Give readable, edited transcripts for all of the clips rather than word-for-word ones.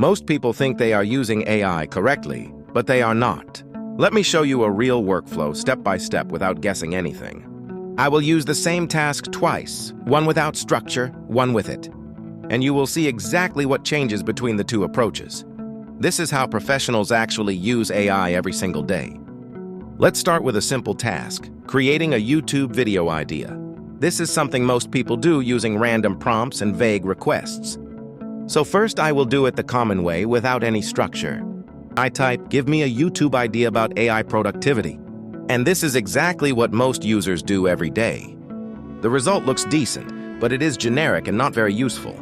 Most people think they are using AI correctly, but they are not. Let me show you a real workflow step by step without guessing anything. I will use the same task twice, one without structure, one with it. And you will see exactly what changes between the two approaches. This is how professionals actually use AI every single day. Let's start with a simple task, creating a YouTube video idea. This is something most people do using random prompts and vague requests. So first I will do it the common way without any structure. I type, "Give me a YouTube idea about AI productivity." And this is exactly what most users do every day. The result looks decent, but it is generic and not very useful.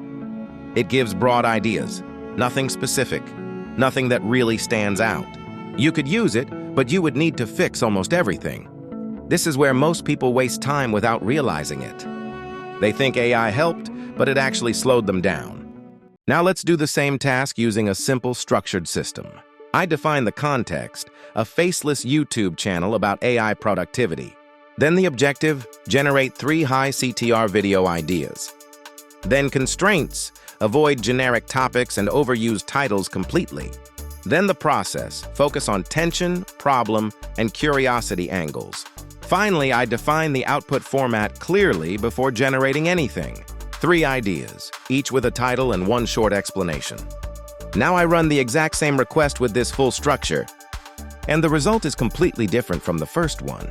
It gives broad ideas, nothing specific, nothing that really stands out. You could use it, but you would need to fix almost everything. This is where most people waste time without realizing it. They think AI helped, but it actually slowed them down. Now let's do the same task using a simple structured system. I define the context, a faceless YouTube channel about AI productivity. Then the objective, generate 3 high CTR video ideas. Then constraints, avoid generic topics and overuse titles completely. Then the process, focus on tension, problem, and curiosity angles. Finally, I define the output format clearly before generating anything. 3 ideas, each with a title and 1 short explanation. Now I run the exact same request with this full structure, and the result is completely different from the first one.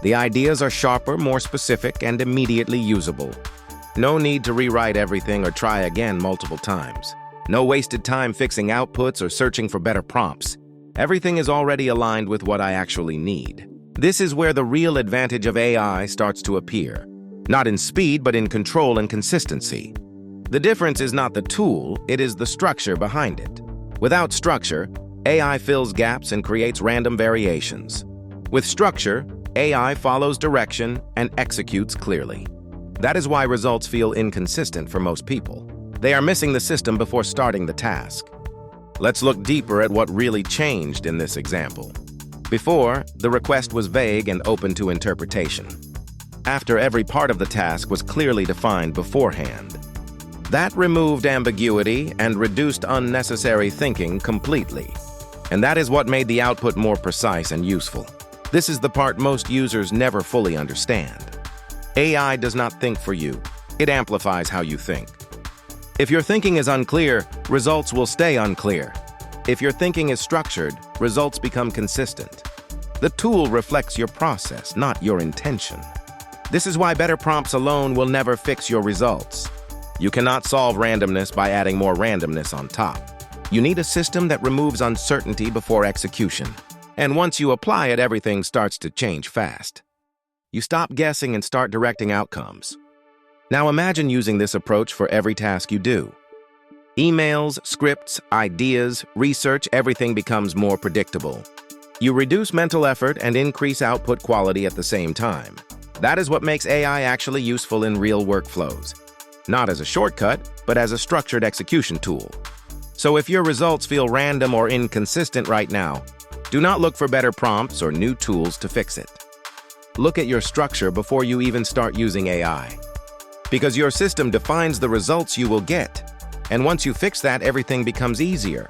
The ideas are sharper, more specific, and immediately usable. No need to rewrite everything or try again multiple times. No wasted time fixing outputs or searching for better prompts. Everything is already aligned with what I actually need. This is where the real advantage of AI starts to appear. Not in speed, but in control and consistency. The difference is not the tool, it is the structure behind it. Without structure, AI fills gaps and creates random variations. With structure, AI follows direction and executes clearly. That is why results feel inconsistent for most people. They are missing the system before starting the task. Let's look deeper at what really changed in this example. Before, the request was vague and open to interpretation. After every part of the task was clearly defined beforehand. That removed ambiguity and reduced unnecessary thinking completely. And that is what made the output more precise and useful. This is the part most users never fully understand. AI does not think for you. It amplifies how you think. If your thinking is unclear, results will stay unclear. If your thinking is structured, results become consistent. The tool reflects your process, not your intention. This is why better prompts alone will never fix your results. You cannot solve randomness by adding more randomness on top. You need a system that removes uncertainty before execution. And once you apply it, everything starts to change fast. You stop guessing and start directing outcomes. Now imagine using this approach for every task you do. Emails, scripts, ideas, research, everything becomes more predictable. You reduce mental effort and increase output quality at the same time. That is what makes AI actually useful in real workflows. Not as a shortcut, but as a structured execution tool. So if your results feel random or inconsistent right now, do not look for better prompts or new tools to fix it. Look at your structure before you even start using AI. Because your system defines the results you will get. And once you fix that, everything becomes easier.